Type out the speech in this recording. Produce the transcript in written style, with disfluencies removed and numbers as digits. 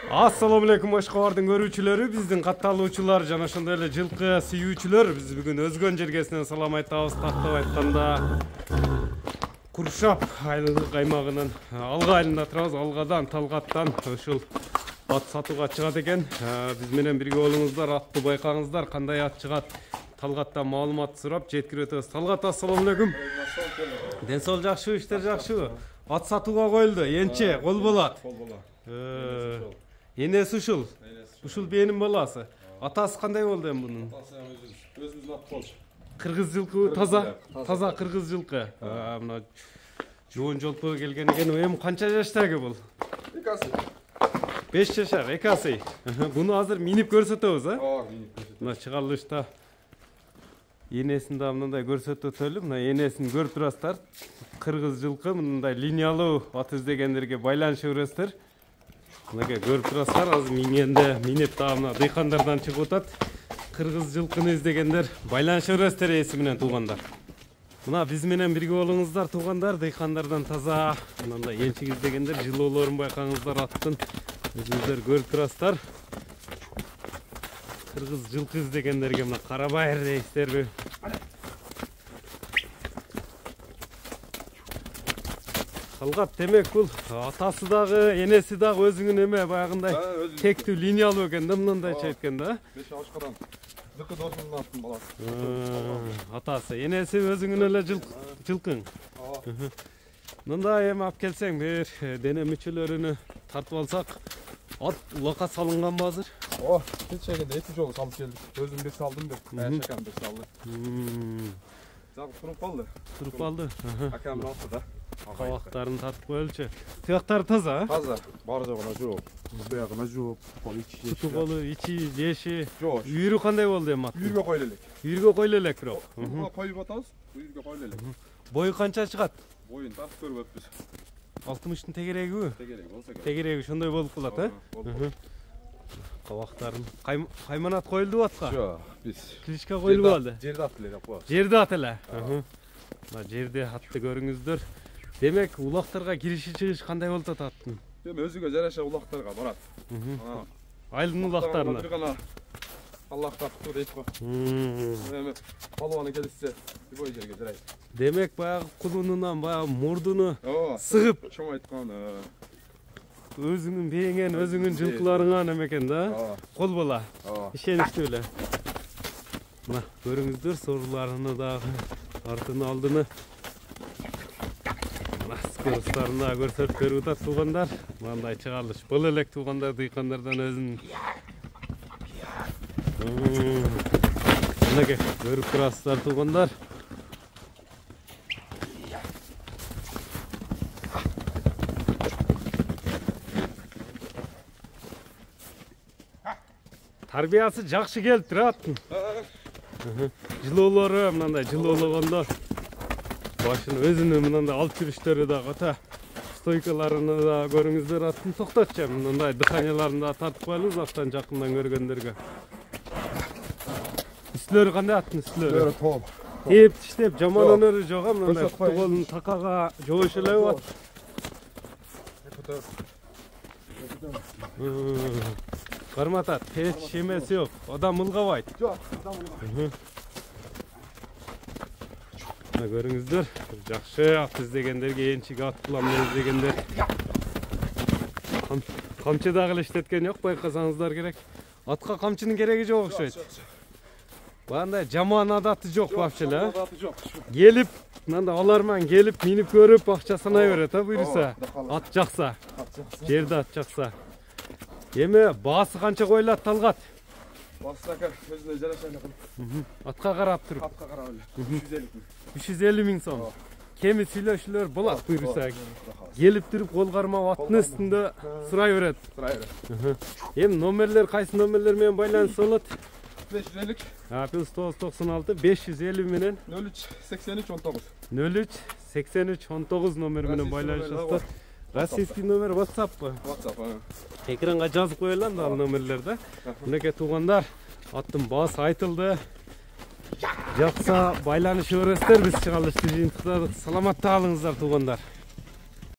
Assalamu alaikum Ашқабардың көрүүчүлөрү, биздин катталуучулар жана ошондой эле жылкы сүйүүчүлөр. Биз бүгүн өзгөн жергесинен салам айтабыз. Тактап айтканда Куршап айлык аймагынын Алга айылында турабыз. Алгадан, Талгаттан ушул ат сатууга чыгат экен. Биз менен бирге болуңуздар, атты байкаңыздар, кандай ат чыгат, Талгаттан маалымат сурап жеткирип өтөбүз. Талгат, ассаламу алейкум. Ден соол жакшыбы, иштер жакшыбы? Ат сатууга коюлду. Энче кол болот. Енесі ушул. Ушул бенин баласы. Атасы кандай болду эми бунун? Өзүбүздүн ат болчу. Кыргыз жылкы таза кыргыз жылкы. Мына жоон жолпого келген экен. Эми канча жаштагы бул? 2 асы. 5 жашар, 2 асы. Буну азыр минип көрсөтөбүз, а? Минип көрсөтөбүз. Мына чыгарылышта энесин да мындай көрсөтөлү. Мына энесин көрүп турасыздар. Кыргыз жылкы мындай линиялуу ат издегендерге байланыша бересиздер. Мынага көрүп турасыздар, азыр минип дагы мына дыйкандардан чыгып атат. Кыргыз жылкыны издегендер байланыша бересиздер эси менен туугандар. Мына биз менен бирге болуңуздар туугандар, дыйкандардан таза мындай энчик издегендер, жылоолорун байкаңыздар аттын. Өзүңүздөр көрүп турасыздар. Кыргыз жылкы издегендерге мына карабайыр дейсиздерби? Талгат, демек бул атасы дагы, энеси дагы өзүңүн эме баягындай тектүү линиялуу экен да, мындайча айтканда. 5 ашкадан жылкы досунун аттын баласы. Атасы, энеси өзүңүн эле жылкың. Мындай эми алып келсең, бир дене мүчөлөрүнү тартып алсак, ат улакка салынган азыр? Кечегенде 2 жолу салып келдик. Өзүм бир салдым деп, Акам бир салды. Жагып туруп калды. Туруп калды. Акам алды да. Кабактарын тартып коелучу. Тыяктары таза, а? Таза. Бар жогуна жок. Буягына жок. Колу ичи, жеши. Жок. Үйүрү кандай болду эми ат? Үйүргө койлу элек. Үйүргө койлу элек бирок. Үйүргө коюп атабыз. Үйүргө койлу элек. Бою канча чыгат? Боюн тартып көрбөппүз. 60-тын тегерегиби? Тегерек болсо керек. Тегереги ошондой болуп калат, а? Кабактарын кайманат коюлду атка? Жок, биз Кличка коюлуп алды. Жерде ат эле коебуз. Жерде ат эле. Мына жерде атты көрүңүздөр. Демек, улактарга кириши чыгыш кандай болуп атат аттын? Эми өзүгө жараша улактарга барат. Айылдын улактарына. Бир гана Аллах таптыр дейт го. Эми балуаны келишсе, любой жерге жарайт. Демек, баягы кулунунан баягы мурдуну сыгып, чоң айткан, өзүңүн бээңен, өзүңүн жылкыларыңа неме экен да? Кол бола. Ишеничтүү эле. Мына көрүңүздөр, сорларыны дагы, артын алдыны. Скоростарына көрсөтүп берип атат туугандар. Мындай чыгарылыш бул элек туугандар, дыйкандардан өзүн. Мынакей көрүп турасыздар туугандар. Тарбиясы жакшы келип турат. Жылоолору мындай жылоологондо башын өзүнүн мындай алып жүрүштөрү да ката стойкаларыны да көрүңүздөр, аттын токтотчу мындай дыханияларын да тартып коелубуз аттан жакындан көргөндөргө. Үстүлөрү кандай аттын үстүлөрү? Топ. Теп тиштеп жаман өнөрү жок, мындай колун такага жоош эле болот. Карматат, тез шемеси жок, адам ылгабайт. Жок, адам ылгабайт. Көрүңүздөр, жакшы ат издегендерге энчик ат буламын издегендер. Камчы дагы иштеткен жок, байкасаңыздар керек. Атка камчынын кереги жок окшойт. Бандай жаман адаты жок вообще эле. Адаты жок. Келип, мындай аларман келип, минип көрүп, акча санай берет, буйруса. Ат жакса. Жерде ат жакса. Эми баасы канча коюлат, Талгат? Басака өзүнө жараша эле кылып. Атка карап туруп. Атка карап эле. 350 миң. 350 миң сом. Кеми сүйлөшүүлөр болот буйруса. Келип туруп кол кармап аттын үстүндө сурай берет. Эми номерлер кайсы номерлер менен байланышса болот? 550. +996 550 менен 038319. 038319 номер менен байланышасыздар. Российский номер WhatsApp бы? WhatsApp. Экранга жазып коелам да ал номерлерди. Мынакей туугандар, аттын баасы айтылды. Жакса байланыша бересиздер, биз чыгарылышты жыйынтыктадык. Саламатта калыңыздар туугандар.